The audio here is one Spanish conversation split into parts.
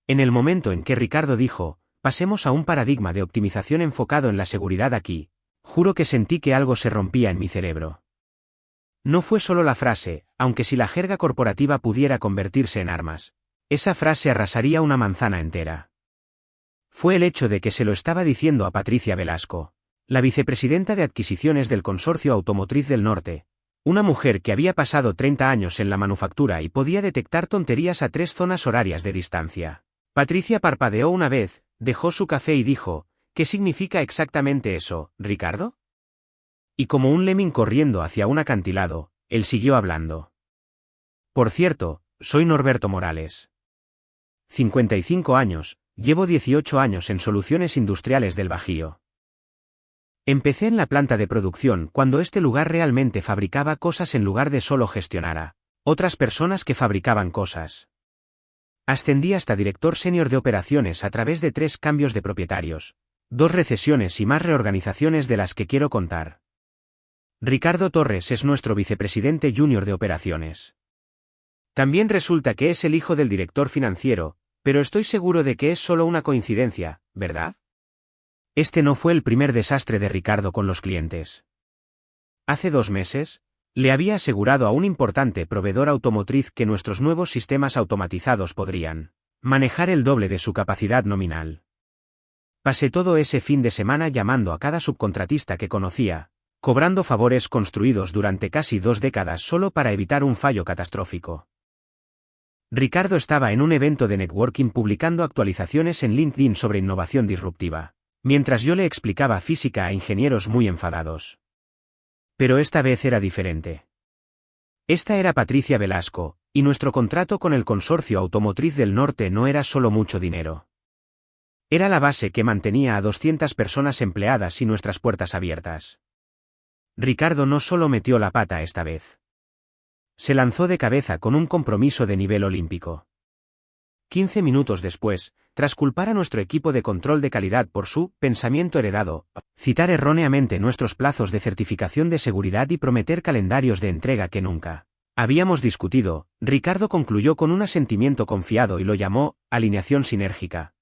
En el momento en que Ricardo dijo, pasemos a un paradigma de optimización enfocado en la seguridad aquí, juro que sentí que algo se rompía en mi cerebro. No fue solo la frase, aunque si la jerga corporativa pudiera convertirse en armas, esa frase arrasaría una manzana entera. Fue el hecho de que se lo estaba diciendo a Patricia Velasco, la vicepresidenta de adquisiciones del Consorcio Automotriz del Norte, una mujer que había pasado 30 años en la manufactura y podía detectar tonterías a 3 zonas horarias de distancia. Patricia parpadeó una vez, dejó su café y dijo, ¿qué significa exactamente eso, Ricardo? Y como un lemming corriendo hacia un acantilado, él siguió hablando. Por cierto, soy Norberto Morales. 55 años, llevo 18 años en Soluciones Industriales del Bajío. Empecé en la planta de producción cuando este lugar realmente fabricaba cosas en lugar de solo gestionar a otras personas que fabricaban cosas. Ascendí hasta director senior de operaciones a través de 3 cambios de propietarios, 2 recesiones y más reorganizaciones de las que quiero contar. Ricardo Torres es nuestro vicepresidente junior de operaciones. También resulta que es el hijo del director financiero, pero estoy seguro de que es solo una coincidencia, ¿verdad? Este no fue el primer desastre de Ricardo con los clientes. Hace 2 meses, le había asegurado a un importante proveedor automotriz que nuestros nuevos sistemas automatizados podrían manejar el doble de su capacidad nominal. Pasé todo ese fin de semana llamando a cada subcontratista que conocía, cobrando favores construidos durante casi 2 décadas solo para evitar un fallo catastrófico. Ricardo estaba en un evento de networking publicando actualizaciones en LinkedIn sobre innovación disruptiva, mientras yo le explicaba física a ingenieros muy enfadados. Pero esta vez era diferente. Esta era Patricia Velasco, y nuestro contrato con el Consorcio Automotriz del Norte no era solo mucho dinero. Era la base que mantenía a 200 personas empleadas y nuestras puertas abiertas. Ricardo no solo metió la pata esta vez. Se lanzó de cabeza con un compromiso de nivel olímpico. 15 minutos después, tras culpar a nuestro equipo de control de calidad por su pensamiento heredado, citar erróneamente nuestros plazos de certificación de seguridad y prometer calendarios de entrega que nunca habíamos discutido, Ricardo concluyó con un asentimiento confiado y lo llamó alineación sinérgica.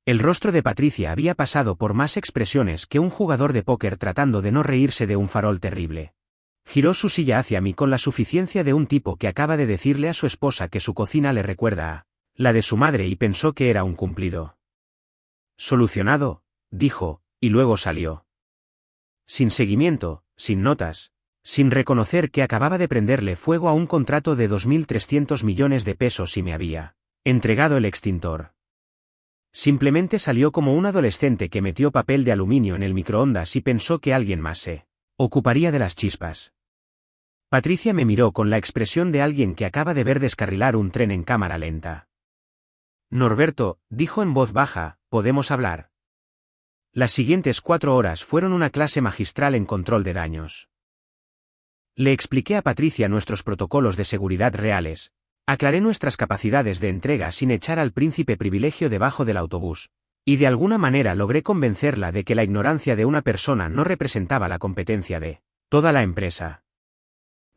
El rostro de Patricia había pasado por más expresiones que un jugador de póker tratando de no reírse de un farol terrible. Giró su silla hacia mí con la suficiencia de un tipo que acaba de decirle a su esposa que su cocina le recuerda a la de su madre y pensó que era un cumplido. Solucionado, dijo, y luego salió. Sin seguimiento, sin notas, sin reconocer que acababa de prenderle fuego a un contrato de 2.300 millones de pesos y me había entregado el extintor. Simplemente salió como un adolescente que metió papel de aluminio en el microondas y pensó que alguien más se ocuparía de las chispas. Patricia me miró con la expresión de alguien que acaba de ver descarrilar un tren en cámara lenta. Norberto, dijo en voz baja, ¿podemos hablar? Las siguientes 4 horas fueron una clase magistral en control de daños. Le expliqué a Patricia nuestros protocolos de seguridad reales, aclaré nuestras capacidades de entrega sin echar al príncipe privilegio debajo del autobús, y de alguna manera logré convencerla de que la ignorancia de una persona no representaba la competencia de toda la empresa.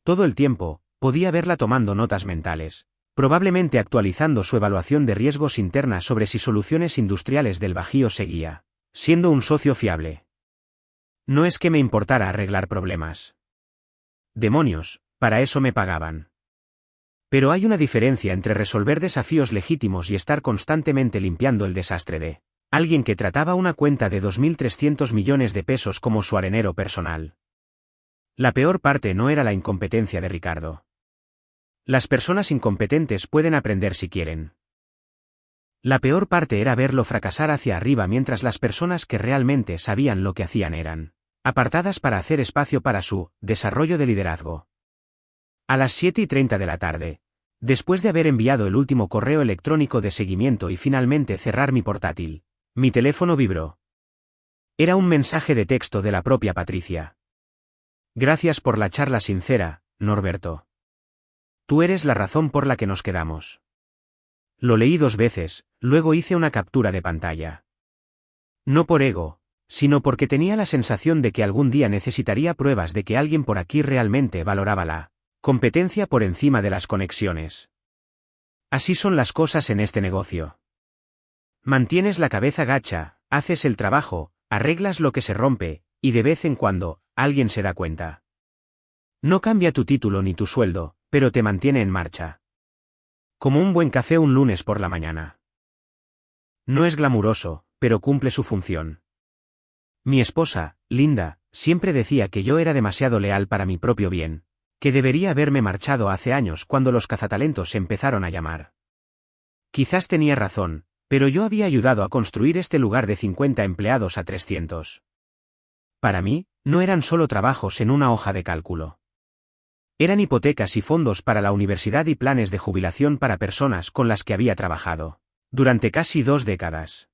Todo el tiempo, podía verla tomando notas mentales, probablemente actualizando su evaluación de riesgos interna sobre si Soluciones Industriales del Bajío seguía siendo un socio fiable. No es que me importara arreglar problemas. Demonios, para eso me pagaban. Pero hay una diferencia entre resolver desafíos legítimos y estar constantemente limpiando el desastre de alguien que trataba una cuenta de 2.300 millones de pesos como su arenero personal. La peor parte no era la incompetencia de Ricardo. Las personas incompetentes pueden aprender si quieren. La peor parte era verlo fracasar hacia arriba mientras las personas que realmente sabían lo que hacían eran apartadas para hacer espacio para su desarrollo de liderazgo. A las 7:30 de la tarde, después de haber enviado el último correo electrónico de seguimiento y finalmente cerrar mi portátil, mi teléfono vibró. Era un mensaje de texto de la propia Patricia. Gracias por la charla sincera, Norberto. Tú eres la razón por la que nos quedamos. Lo leí 2 veces, luego hice una captura de pantalla. No por ego, sino porque tenía la sensación de que algún día necesitaría pruebas de que alguien por aquí realmente valoraba la competencia por encima de las conexiones. Así son las cosas en este negocio. Mantienes la cabeza gacha, haces el trabajo, arreglas lo que se rompe, y de vez en cuando, alguien se da cuenta. No cambia tu título ni tu sueldo, pero te mantiene en marcha. Como un buen café un lunes por la mañana. No es glamuroso, pero cumple su función. Mi esposa, Linda, siempre decía que yo era demasiado leal para mi propio bien, que debería haberme marchado hace años cuando los cazatalentos empezaron a llamar. Quizás tenía razón, pero yo había ayudado a construir este lugar de 50 empleados a 300. Para mí, no eran solo trabajos en una hoja de cálculo. Eran hipotecas y fondos para la universidad y planes de jubilación para personas con las que había trabajado durante casi 2 décadas.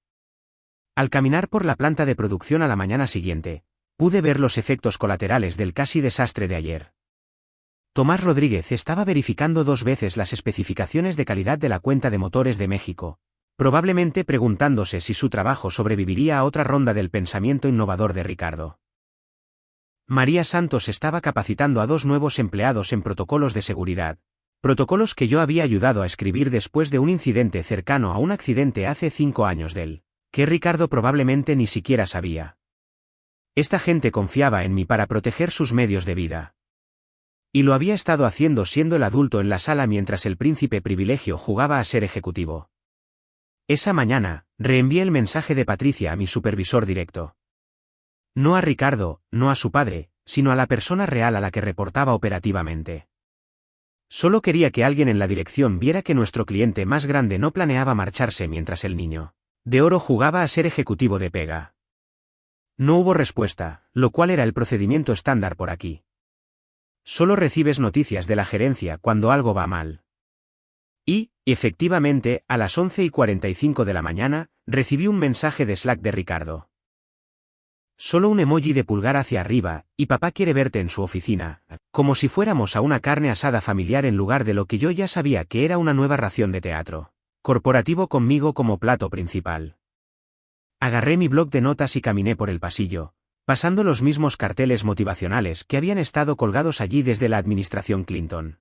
Al caminar por la planta de producción a la mañana siguiente, pude ver los efectos colaterales del casi desastre de ayer. Tomás Rodríguez estaba verificando 2 veces las especificaciones de calidad de la cuenta de motores de México, probablemente preguntándose si su trabajo sobreviviría a otra ronda del pensamiento innovador de Ricardo. María Santos estaba capacitando a 2 nuevos empleados en protocolos de seguridad, protocolos que yo había ayudado a escribir después de un incidente cercano a un accidente hace 5 años que Ricardo probablemente ni siquiera sabía. Esta gente confiaba en mí para proteger sus medios de vida. Y lo había estado haciendo siendo el adulto en la sala mientras el príncipe privilegio jugaba a ser ejecutivo. Esa mañana, reenvié el mensaje de Patricia a mi supervisor directo. No a Ricardo, no a su padre, sino a la persona real a la que reportaba operativamente. Solo quería que alguien en la dirección viera que nuestro cliente más grande no planeaba marcharse mientras el niño de oro jugaba a ser ejecutivo de pega. No hubo respuesta, lo cual era el procedimiento estándar por aquí. Solo recibes noticias de la gerencia cuando algo va mal. Y, efectivamente, a las 11:45 de la mañana, recibí un mensaje de Slack de Ricardo. Solo un emoji de pulgar hacia arriba, y papá quiere verte en su oficina, como si fuéramos a una carne asada familiar en lugar de lo que yo ya sabía que era una nueva ración de teatro corporativo conmigo como plato principal. Agarré mi bloc de notas y caminé por el pasillo, pasando los mismos carteles motivacionales que habían estado colgados allí desde la administración Clinton.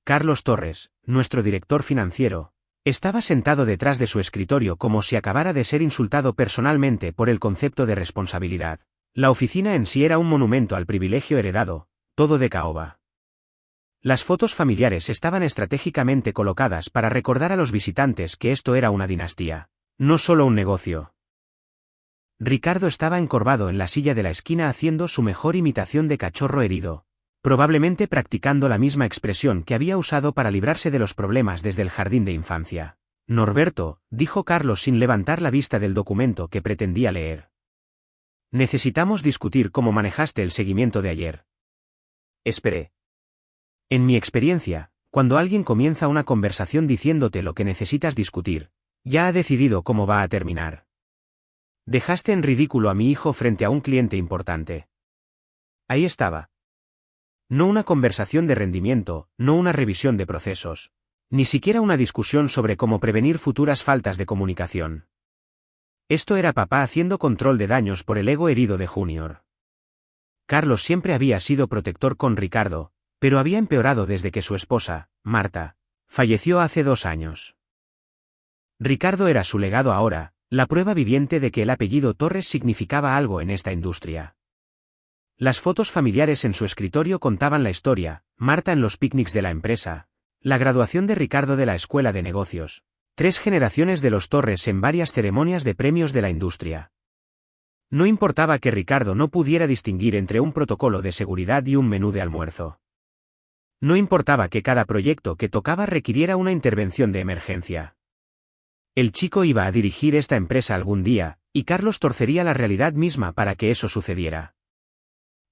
Carlos Torres, nuestro director financiero, estaba sentado detrás de su escritorio como si acabara de ser insultado personalmente por el concepto de responsabilidad. La oficina en sí era un monumento al privilegio heredado, todo de caoba. Las fotos familiares estaban estratégicamente colocadas para recordar a los visitantes que esto era una dinastía, no solo un negocio. Ricardo estaba encorvado en la silla de la esquina haciendo su mejor imitación de cachorro herido, probablemente practicando la misma expresión que había usado para librarse de los problemas desde el jardín de infancia. Norberto, dijo Carlos sin levantar la vista del documento que pretendía leer. Necesitamos discutir cómo manejaste el seguimiento de ayer. Esperé. En mi experiencia, cuando alguien comienza una conversación diciéndote lo que necesitas discutir, ya ha decidido cómo va a terminar. Dejaste en ridículo a mi hijo frente a un cliente importante. Ahí estaba. No una conversación de rendimiento, no una revisión de procesos, ni siquiera una discusión sobre cómo prevenir futuras faltas de comunicación. Esto era papá haciendo control de daños por el ego herido de Junior. Carlos siempre había sido protector con Ricardo, pero había empeorado desde que su esposa, Marta, falleció hace 2 años. Ricardo era su legado ahora, la prueba viviente de que el apellido Torres significaba algo en esta industria. Las fotos familiares en su escritorio contaban la historia, Marta en los picnics de la empresa, la graduación de Ricardo de la escuela de negocios, 3 generaciones de los Torres en varias ceremonias de premios de la industria. No importaba que Ricardo no pudiera distinguir entre un protocolo de seguridad y un menú de almuerzo. No importaba que cada proyecto que tocaba requiriera una intervención de emergencia. El chico iba a dirigir esta empresa algún día, y Carlos torcería la realidad misma para que eso sucediera.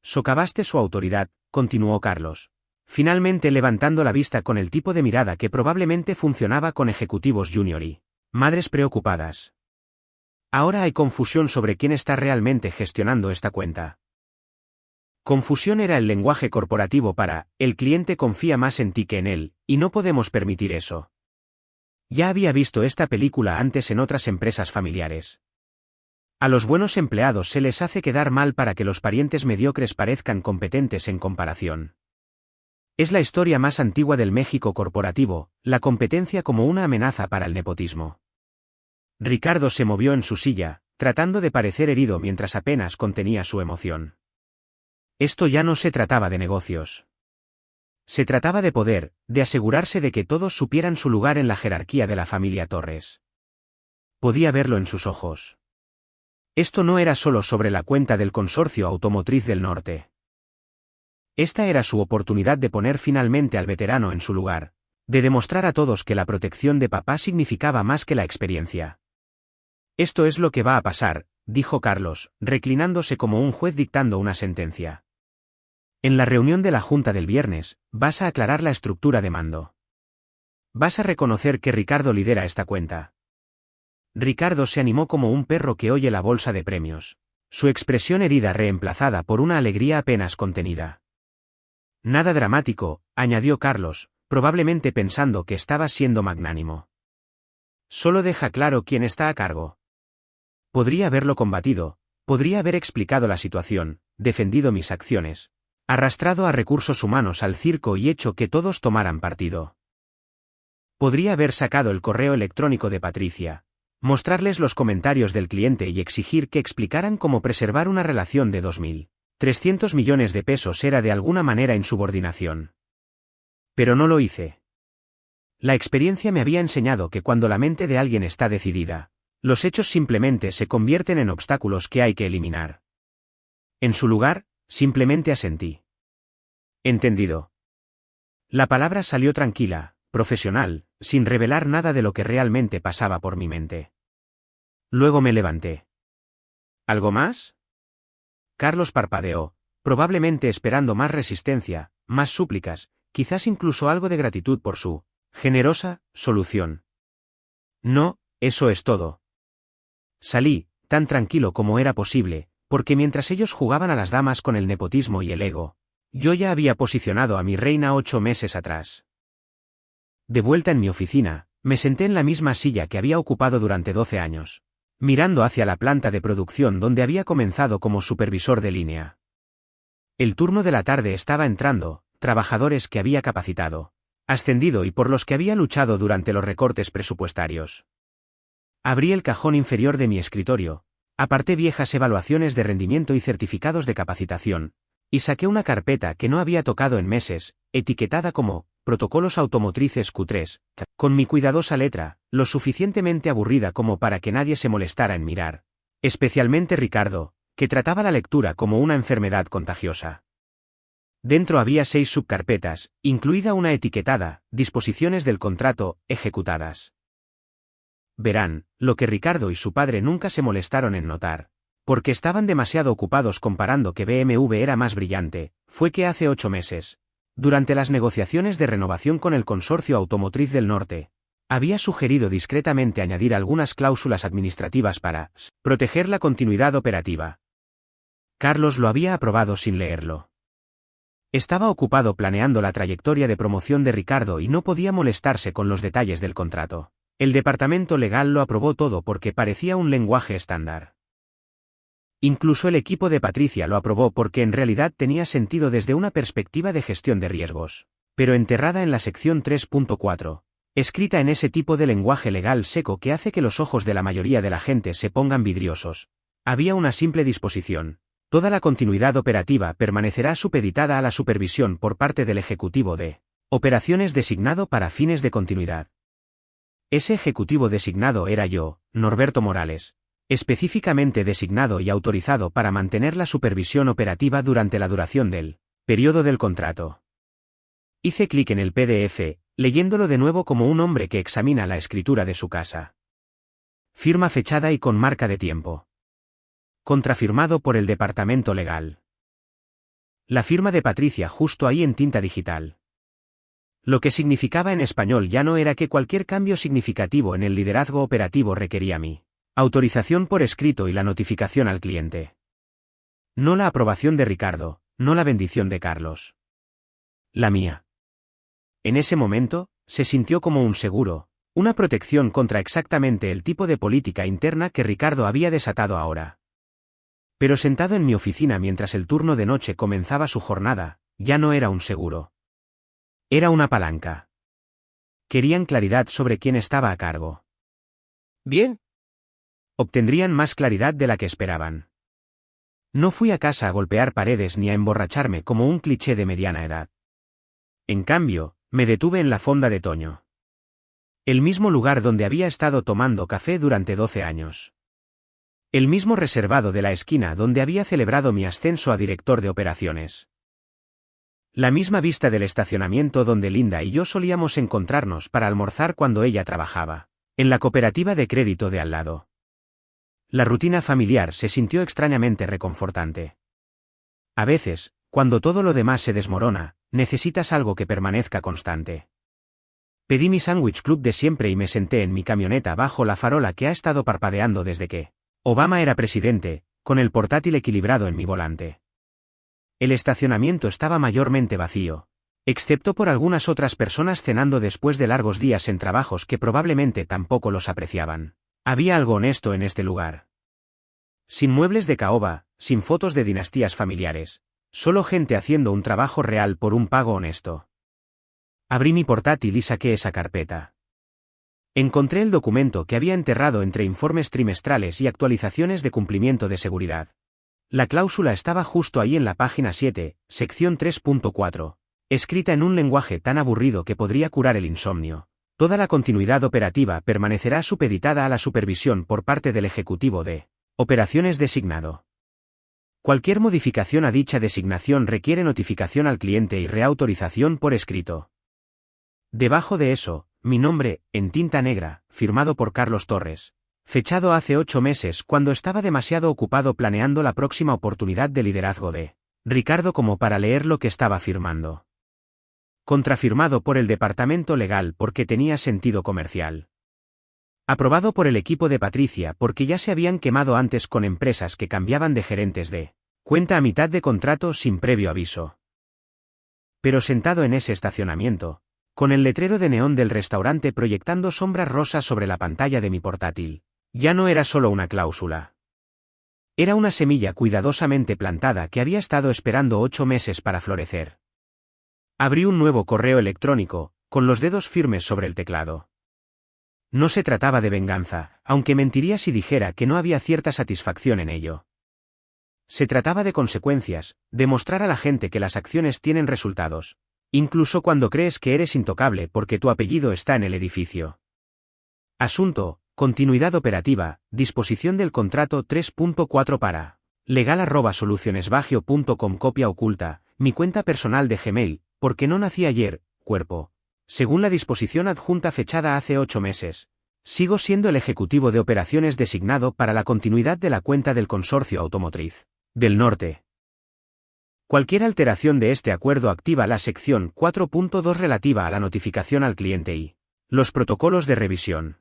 Socavaste su autoridad, continuó Carlos, finalmente levantando la vista con el tipo de mirada que probablemente funcionaba con ejecutivos junior y madres preocupadas. Ahora hay confusión sobre quién está realmente gestionando esta cuenta. Confusión era el lenguaje corporativo para, el cliente confía más en ti que en él, y no podemos permitir eso. Ya había visto esta película antes en otras empresas familiares. A los buenos empleados se les hace quedar mal para que los parientes mediocres parezcan competentes en comparación. Es la historia más antigua del México corporativo, la competencia como una amenaza para el nepotismo. Ricardo se movió en su silla, tratando de parecer herido mientras apenas contenía su emoción. Esto ya no se trataba de negocios. Se trataba de poder, de asegurarse de que todos supieran su lugar en la jerarquía de la familia Torres. Podía verlo en sus ojos. Esto no era solo sobre la cuenta del Consorcio Automotriz del Norte. Esta era su oportunidad de poner finalmente al veterano en su lugar, de demostrar a todos que la protección de papá significaba más que la experiencia. Esto es lo que va a pasar, dijo Carlos, reclinándose como un juez dictando una sentencia. En la reunión de la Junta del viernes, vas a aclarar la estructura de mando. Vas a reconocer que Ricardo lidera esta cuenta. Ricardo se animó como un perro que oye la bolsa de premios, su expresión herida reemplazada por una alegría apenas contenida. Nada dramático, añadió Carlos, probablemente pensando que estaba siendo magnánimo. Solo deja claro quién está a cargo. Podría haberlo combatido, podría haber explicado la situación, defendido mis acciones, arrastrado a recursos humanos al circo y hecho que todos tomaran partido. Podría haber sacado el correo electrónico de Patricia, mostrarles los comentarios del cliente y exigir que explicaran cómo preservar una relación de 2.300 millones de pesos era de alguna manera insubordinación. Pero no lo hice. La experiencia me había enseñado que cuando la mente de alguien está decidida, los hechos simplemente se convierten en obstáculos que hay que eliminar. En su lugar, simplemente asentí. Entendido. La palabra salió tranquila, profesional, sin revelar nada de lo que realmente pasaba por mi mente. Luego me levanté. ¿Algo más? Carlos parpadeó, probablemente esperando más resistencia, más súplicas, quizás incluso algo de gratitud por su generosa solución. No, eso es todo. Salí, tan tranquilo como era posible, porque mientras ellos jugaban a las damas con el nepotismo y el ego, yo ya había posicionado a mi reina 8 meses atrás. De vuelta en mi oficina, me senté en la misma silla que había ocupado durante 12 años, mirando hacia la planta de producción donde había comenzado como supervisor de línea. El turno de la tarde estaba entrando, trabajadores que había capacitado, ascendido y por los que había luchado durante los recortes presupuestarios. Abrí el cajón inferior de mi escritorio, aparté viejas evaluaciones de rendimiento y certificados de capacitación, y saqué una carpeta que no había tocado en meses, etiquetada como Protocolos Automotrices Q3, con mi cuidadosa letra, lo suficientemente aburrida como para que nadie se molestara en mirar, especialmente Ricardo, que trataba la lectura como una enfermedad contagiosa. Dentro había 6 subcarpetas, incluida una etiquetada, disposiciones del contrato, ejecutadas. Verán, lo que Ricardo y su padre nunca se molestaron en notar, porque estaban demasiado ocupados comparando que BMW era más brillante, fue que hace 8 meses, durante las negociaciones de renovación con el Consorcio Automotriz del Norte, había sugerido discretamente añadir algunas cláusulas administrativas para proteger la continuidad operativa. Carlos lo había aprobado sin leerlo. Estaba ocupado planeando la trayectoria de promoción de Ricardo y no podía molestarse con los detalles del contrato. El departamento legal lo aprobó todo porque parecía un lenguaje estándar. Incluso el equipo de Patricia lo aprobó porque en realidad tenía sentido desde una perspectiva de gestión de riesgos, pero enterrada en la sección 3.4, escrita en ese tipo de lenguaje legal seco que hace que los ojos de la mayoría de la gente se pongan vidriosos. Había una simple disposición. Toda la continuidad operativa permanecerá supeditada a la supervisión por parte del Ejecutivo de Operaciones designado para fines de continuidad. Ese ejecutivo designado era yo, Norberto Morales, específicamente designado y autorizado para mantener la supervisión operativa durante la duración del periodo del contrato. Hice clic en el PDF, leyéndolo de nuevo como un hombre que examina la escritura de su casa. Firma fechada y con marca de tiempo. Contrafirmado por el departamento legal. La firma de Patricia justo ahí en tinta digital. Lo que significaba en español ya no era que cualquier cambio significativo en el liderazgo operativo requería mi autorización por escrito y la notificación al cliente. No la aprobación de Ricardo, no la bendición de Carlos. La mía. En ese momento, se sintió como un seguro, una protección contra exactamente el tipo de política interna que Ricardo había desatado ahora. Pero sentado en mi oficina mientras el turno de noche comenzaba su jornada, ya no era un seguro. Era una palanca. Querían claridad sobre quién estaba a cargo. Bien. obtendrían más claridad de la que esperaban. No fui a casa a golpear paredes ni a emborracharme como un cliché de mediana edad. En cambio, me detuve en la fonda de Toño. El mismo lugar donde había estado tomando café durante 12 años. El mismo reservado de la esquina donde había celebrado mi ascenso a director de operaciones. La misma vista del estacionamiento donde Linda y yo solíamos encontrarnos para almorzar cuando ella trabajaba, en la cooperativa de crédito de al lado. La rutina familiar se sintió extrañamente reconfortante. A veces, cuando todo lo demás se desmorona, necesitas algo que permanezca constante. Pedí mi sándwich club de siempre y me senté en mi camioneta bajo la farola que ha estado parpadeando desde que Obama era presidente, con el portátil equilibrado en mi volante. El estacionamiento estaba mayormente vacío, excepto por algunas otras personas cenando después de largos días en trabajos que probablemente tampoco los apreciaban. Había algo honesto en este lugar. Sin muebles de caoba, sin fotos de dinastías familiares, solo gente haciendo un trabajo real por un pago honesto. Abrí mi portátil y saqué esa carpeta. Encontré el documento que había enterrado entre informes trimestrales y actualizaciones de cumplimiento de seguridad. La cláusula estaba justo ahí en la página 7, sección 3.4, escrita en un lenguaje tan aburrido que podría curar el insomnio. Toda la continuidad operativa permanecerá supeditada a la supervisión por parte del Ejecutivo de Operaciones designado. Cualquier modificación a dicha designación requiere notificación al cliente y reautorización por escrito. Debajo de eso, mi nombre, en tinta negra, firmado por Carlos Torres, fechado hace 8 meses cuando estaba demasiado ocupado planeando la próxima oportunidad de liderazgo de Ricardo como para leer lo que estaba firmando. Contrafirmado por el departamento legal porque tenía sentido comercial. Aprobado por el equipo de Patricia porque ya se habían quemado antes con empresas que cambiaban de gerentes de cuenta a mitad de contrato sin previo aviso. Pero sentado en ese estacionamiento, con el letrero de neón del restaurante proyectando sombras rosas sobre la pantalla de mi portátil, ya no era solo una cláusula. Era una semilla cuidadosamente plantada que había estado esperando 8 meses para florecer. Abrí un nuevo correo electrónico, con los dedos firmes sobre el teclado. No se trataba de venganza, aunque mentiría si dijera que no había cierta satisfacción en ello. Se trataba de consecuencias, de mostrar a la gente que las acciones tienen resultados, incluso cuando crees que eres intocable porque tu apellido está en el edificio. Asunto, continuidad operativa, disposición del contrato 3.4 para legal@solucionesbagio.com. Copia oculta, mi cuenta personal de Gmail, porque no nací ayer, cuerpo. Según la disposición adjunta fechada hace 8 meses, sigo siendo el ejecutivo de operaciones designado para la continuidad de la cuenta del Consorcio Automotriz del Norte. Cualquier alteración de este acuerdo activa la sección 4.2 relativa a la notificación al cliente y los protocolos de revisión.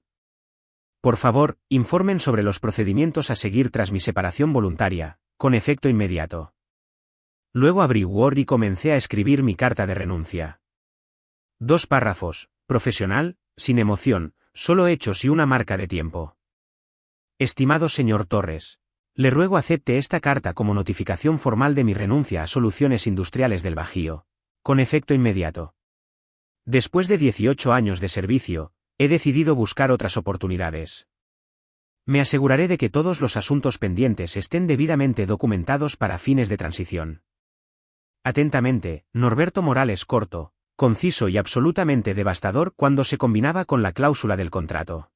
Por favor, informen sobre los procedimientos a seguir tras mi separación voluntaria, con efecto inmediato. Luego abrí Word y comencé a escribir mi carta de renuncia. 2 párrafos, profesional, sin emoción, solo hechos y una marca de tiempo. Estimado señor Torres, le ruego acepte esta carta como notificación formal de mi renuncia a Soluciones Industriales del Bajío, con efecto inmediato. Después de 18 años de servicio, he decidido buscar otras oportunidades. Me aseguraré de que todos los asuntos pendientes estén debidamente documentados para fines de transición. Atentamente, Norberto Morales Corto, conciso y absolutamente devastador cuando se combinaba con la cláusula del contrato.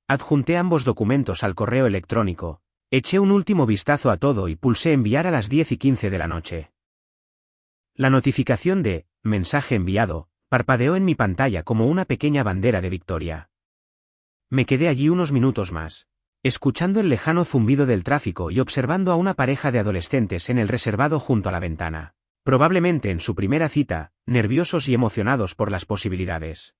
Adjunté ambos documentos al correo electrónico, eché un último vistazo a todo y pulsé enviar a las 10:15 de la noche. La notificación de mensaje enviado parpadeó en mi pantalla como una pequeña bandera de victoria. Me quedé allí unos minutos más, escuchando el lejano zumbido del tráfico y observando a una pareja de adolescentes en el reservado junto a la ventana. Probablemente en su primera cita, nerviosos y emocionados por las posibilidades.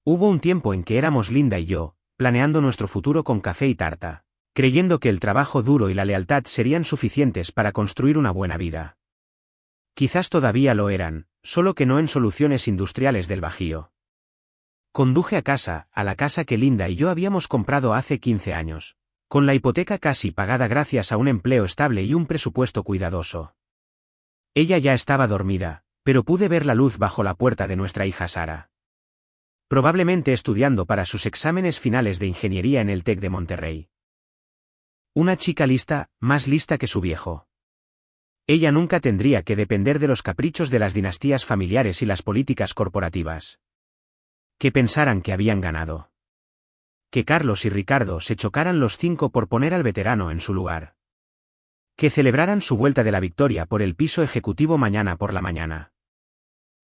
Hubo un tiempo en que éramos Linda y yo, planeando nuestro futuro con café y tarta, creyendo que el trabajo duro y la lealtad serían suficientes para construir una buena vida. Quizás todavía lo eran, solo que no en Soluciones Industriales del Bajío. Conduje a casa, a la casa que Linda y yo habíamos comprado hace 15 años, con la hipoteca casi pagada gracias a un empleo estable y un presupuesto cuidadoso. Ella ya estaba dormida, pero pude ver la luz bajo la puerta de nuestra hija Sara. Probablemente estudiando para sus exámenes finales de ingeniería en el TEC de Monterrey. Una chica lista, más lista que su viejo. Ella nunca tendría que depender de los caprichos de las dinastías familiares y las políticas corporativas. Que pensaran que habían ganado. Que Carlos y Ricardo se chocaran los 5 por poner al veterano en su lugar. Que celebraran su vuelta de la victoria por el piso ejecutivo mañana por la mañana.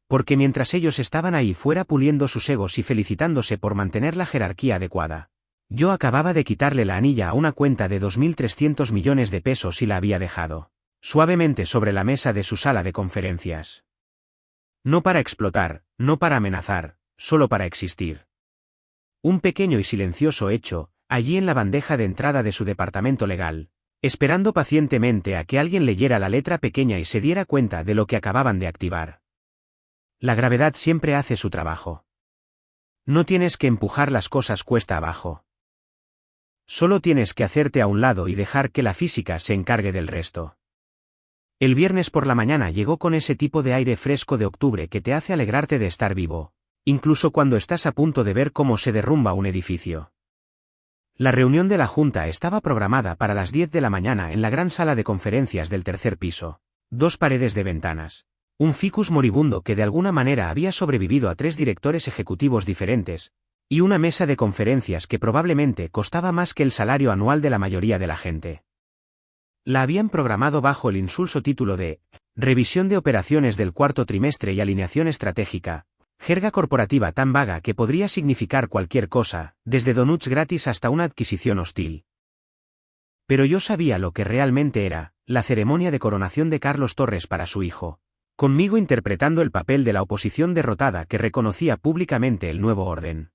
Porque mientras ellos estaban ahí fuera puliendo sus egos y felicitándose por mantener la jerarquía adecuada, yo acababa de quitarle la anilla a una cuenta de 2.300 millones de pesos y la había dejado suavemente sobre la mesa de su sala de conferencias. No para explotar, no para amenazar, solo para existir. Un pequeño y silencioso hecho, allí en la bandeja de entrada de su departamento legal, esperando pacientemente a que alguien leyera la letra pequeña y se diera cuenta de lo que acababan de activar. La gravedad siempre hace su trabajo. No tienes que empujar las cosas cuesta abajo. Solo tienes que hacerte a un lado y dejar que la física se encargue del resto. El viernes por la mañana llegó con ese tipo de aire fresco de octubre que te hace alegrarte de estar vivo, incluso cuando estás a punto de ver cómo se derrumba un edificio. La reunión de la Junta estaba programada para las 10 de la mañana en la gran sala de conferencias del tercer piso, 2 paredes de ventanas, un ficus moribundo que de alguna manera había sobrevivido a 3 directores ejecutivos diferentes, y una mesa de conferencias que probablemente costaba más que el salario anual de la mayoría de la gente. La habían programado bajo el insulso título de Revisión de operaciones del cuarto trimestre y alineación estratégica, jerga corporativa tan vaga que podría significar cualquier cosa, desde donuts gratis hasta una adquisición hostil. Pero yo sabía lo que realmente era, la ceremonia de coronación de Carlos Torres para su hijo, conmigo interpretando el papel de la oposición derrotada que reconocía públicamente el nuevo orden.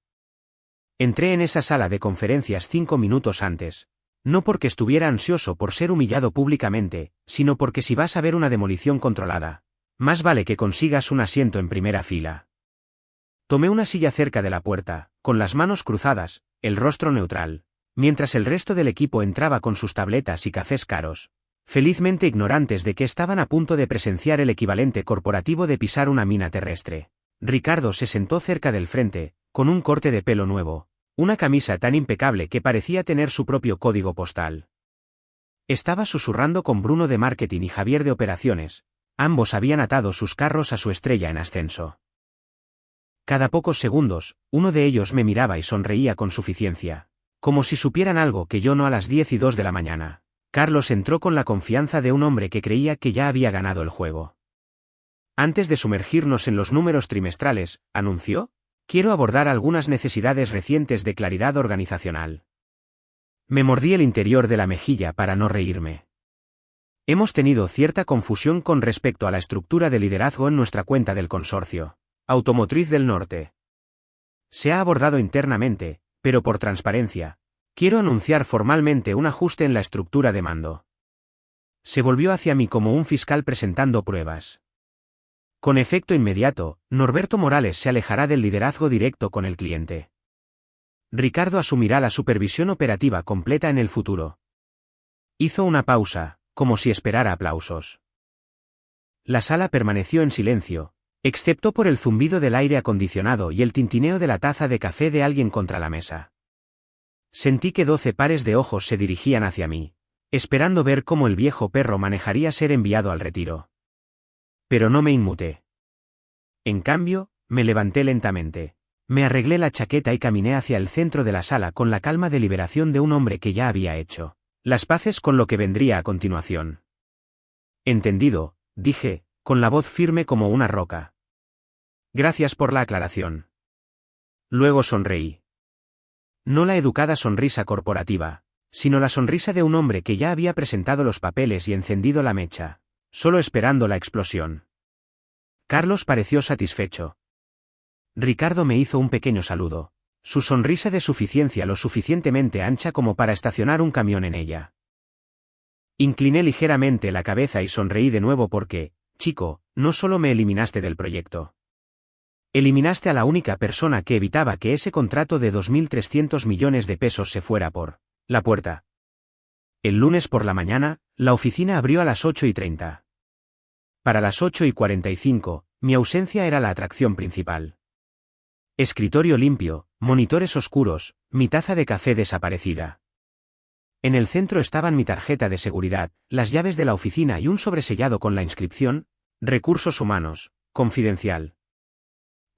Entré en esa sala de conferencias 5 minutos antes. No porque estuviera ansioso por ser humillado públicamente, sino porque si vas a ver una demolición controlada, más vale que consigas un asiento en primera fila. Tomé una silla cerca de la puerta, con las manos cruzadas, el rostro neutral, mientras el resto del equipo entraba con sus tabletas y cafés caros, felizmente ignorantes de que estaban a punto de presenciar el equivalente corporativo de pisar una mina terrestre. Ricardo se sentó cerca del frente, con un corte de pelo nuevo. Una camisa tan impecable que parecía tener su propio código postal. Estaba susurrando con Bruno de marketing y Javier de operaciones, ambos habían atado sus carros a su estrella en ascenso. Cada pocos segundos, uno de ellos me miraba y sonreía con suficiencia, como si supieran algo que yo no a las 10:02 de la mañana. Carlos entró con la confianza de un hombre que creía que ya había ganado el juego. Antes de sumergirnos en los números trimestrales, anunció, quiero abordar algunas necesidades recientes de claridad organizacional. Me mordí el interior de la mejilla para no reírme. Hemos tenido cierta confusión con respecto a la estructura de liderazgo en nuestra cuenta del consorcio Automotriz del Norte. Se ha abordado internamente, pero por transparencia, quiero anunciar formalmente un ajuste en la estructura de mando. Se volvió hacia mí como un fiscal presentando pruebas. Con efecto inmediato, Norberto Morales se alejará del liderazgo directo con el cliente. Ricardo asumirá la supervisión operativa completa en el futuro. Hizo una pausa, como si esperara aplausos. La sala permaneció en silencio, excepto por el zumbido del aire acondicionado y el tintineo de la taza de café de alguien contra la mesa. Sentí que 12 pares de ojos se dirigían hacia mí, esperando ver cómo el viejo perro manejaría ser enviado al retiro. Pero no me inmuté. En cambio, me levanté lentamente. Me arreglé la chaqueta y caminé hacia el centro de la sala con la calma deliberación de un hombre que ya había hecho las paces con lo que vendría a continuación. Entendido, dije, con la voz firme como una roca. Gracias por la aclaración. Luego sonreí. No la educada sonrisa corporativa, sino la sonrisa de un hombre que ya había presentado los papeles y encendido la mecha, solo esperando la explosión. Carlos pareció satisfecho. Ricardo me hizo un pequeño saludo, su sonrisa de suficiencia lo suficientemente ancha como para estacionar un camión en ella. Incliné ligeramente la cabeza y sonreí de nuevo porque, chico, no solo me eliminaste del proyecto. Eliminaste a la única persona que evitaba que ese contrato de 2.300 millones de pesos se fuera por la puerta. El lunes por la mañana, la oficina abrió a las 8:30. Para las 8:45, mi ausencia era la atracción principal. Escritorio limpio, monitores oscuros, mi taza de café desaparecida. En el centro estaban mi tarjeta de seguridad, las llaves de la oficina y un sobresellado con la inscripción: Recursos Humanos, Confidencial.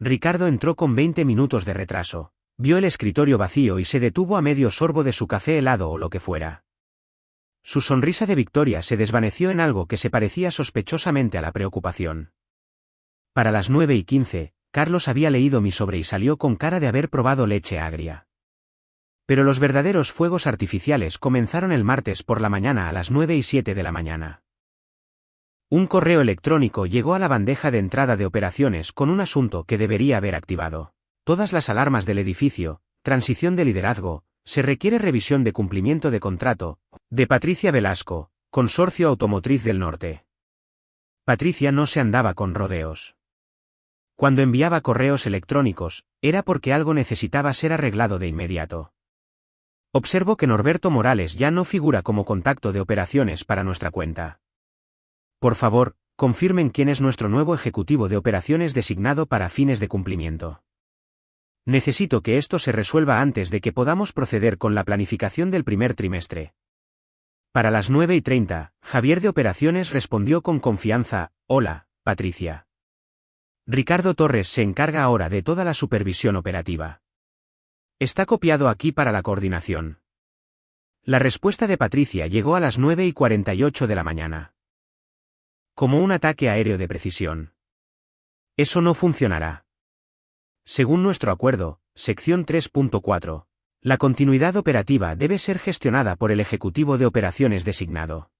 Ricardo entró con 20 minutos de retraso. Vio el escritorio vacío y se detuvo a medio sorbo de su café helado o lo que fuera. Su sonrisa de victoria se desvaneció en algo que se parecía sospechosamente a la preocupación. Para las 9:15, Carlos había leído mi sobre y salió con cara de haber probado leche agria. Pero los verdaderos fuegos artificiales comenzaron el martes por la mañana a las 9:07 de la mañana. Un correo electrónico llegó a la bandeja de entrada de operaciones con un asunto que debería haber activado todas las alarmas del edificio: transición de liderazgo, se requiere revisión de cumplimiento de contrato, de Patricia Velasco, Consorcio Automotriz del Norte. Patricia no se andaba con rodeos. Cuando enviaba correos electrónicos, era porque algo necesitaba ser arreglado de inmediato. Observo que Norberto Morales ya no figura como contacto de operaciones para nuestra cuenta. Por favor, confirmen quién es nuestro nuevo ejecutivo de operaciones designado para fines de cumplimiento. Necesito que esto se resuelva antes de que podamos proceder con la planificación del primer trimestre. Para las 9:30, Javier de Operaciones respondió con confianza: Hola, Patricia. Ricardo Torres se encarga ahora de toda la supervisión operativa. Está copiado aquí para la coordinación. La respuesta de Patricia llegó a las 9:48 de la mañana. Como un ataque aéreo de precisión. Eso no funcionará. Según nuestro acuerdo, sección 3.4, la continuidad operativa debe ser gestionada por el ejecutivo de operaciones designado.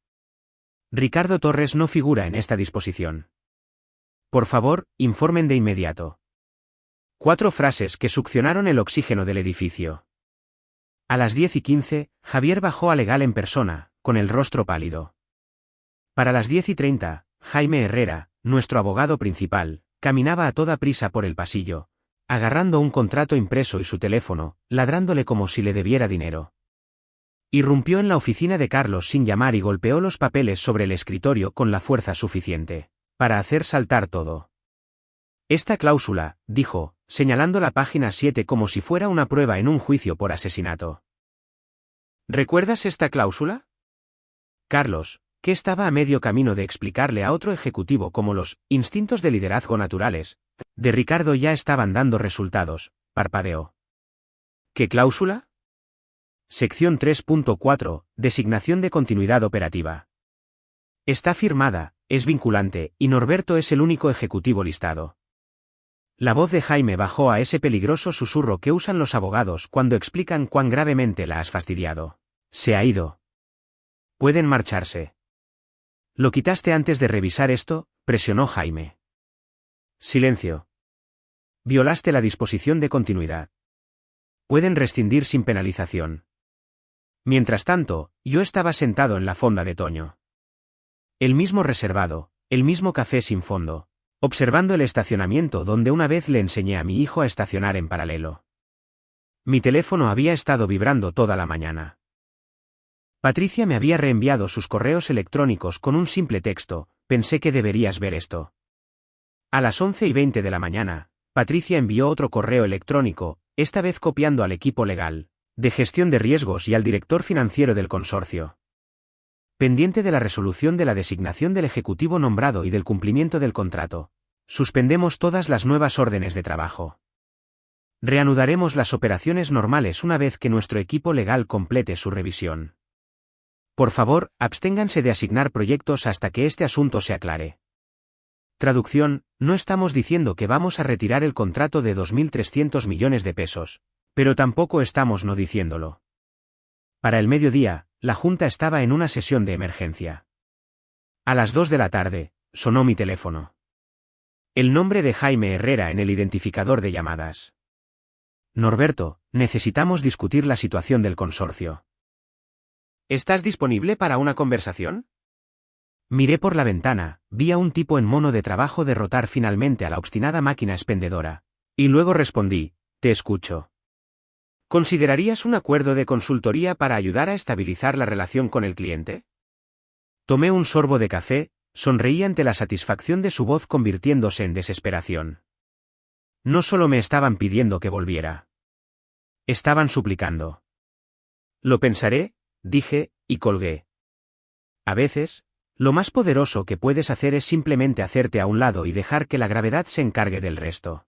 Ricardo Torres no figura en esta disposición. Por favor, informen de inmediato. 4 frases que succionaron el oxígeno del edificio. A las 10:15, Javier bajó a legal en persona, con el rostro pálido. Para las 10:30, Jaime Herrera, nuestro abogado principal, caminaba a toda prisa por el pasillo, agarrando un contrato impreso y su teléfono, ladrándole como si le debiera dinero. Irrumpió en la oficina de Carlos sin llamar y golpeó los papeles sobre el escritorio con la fuerza suficiente para hacer saltar todo. Esta cláusula, dijo, señalando la página 7 como si fuera una prueba en un juicio por asesinato. ¿Recuerdas esta cláusula? Carlos, que estaba a medio camino de explicarle a otro ejecutivo cómo los instintos de liderazgo naturales de Ricardo ya estaban dando resultados, parpadeó. ¿Qué cláusula? Sección 3.4, designación de continuidad operativa. Está firmada, es vinculante, y Norberto es el único ejecutivo listado. La voz de Jaime bajó a ese peligroso susurro que usan los abogados cuando explican cuán gravemente la has fastidiado. Se ha ido. Pueden marcharse. ¿Lo quitaste antes de revisar esto?, presionó Jaime. Silencio. Violaste la disposición de continuidad. Pueden rescindir sin penalización. Mientras tanto, yo estaba sentado en la fonda de Toño. El mismo reservado, el mismo café sin fondo, observando el estacionamiento donde una vez le enseñé a mi hijo a estacionar en paralelo. Mi teléfono había estado vibrando toda la mañana. Patricia me había reenviado sus correos electrónicos con un simple texto: pensé que deberías ver esto. A las 11:20 de la mañana, Patricia envió otro correo electrónico, esta vez copiando al equipo legal, de gestión de riesgos y al director financiero del consorcio. Pendiente de la resolución de la designación del ejecutivo nombrado y del cumplimiento del contrato, suspendemos todas las nuevas órdenes de trabajo. Reanudaremos las operaciones normales una vez que nuestro equipo legal complete su revisión. Por favor, absténganse de asignar proyectos hasta que este asunto se aclare. Traducción: no estamos diciendo que vamos a retirar el contrato de 2.300 millones de pesos, pero tampoco estamos no diciéndolo. Para el mediodía, la Junta estaba en una sesión de emergencia. A las 2 de la tarde, sonó mi teléfono. El nombre de Jaime Herrera en el identificador de llamadas. Norberto, necesitamos discutir la situación del consorcio. ¿Estás disponible para una conversación? Miré por la ventana, vi a un tipo en mono de trabajo derrotar finalmente a la obstinada máquina expendedora, y luego respondí: te escucho. ¿Considerarías un acuerdo de consultoría para ayudar a estabilizar la relación con el cliente? Tomé un sorbo de café, sonreí ante la satisfacción de su voz convirtiéndose en desesperación. No solo me estaban pidiendo que volviera. Estaban suplicando. Lo pensaré, dije, y colgué. A veces, lo más poderoso que puedes hacer es simplemente hacerte a un lado y dejar que la gravedad se encargue del resto.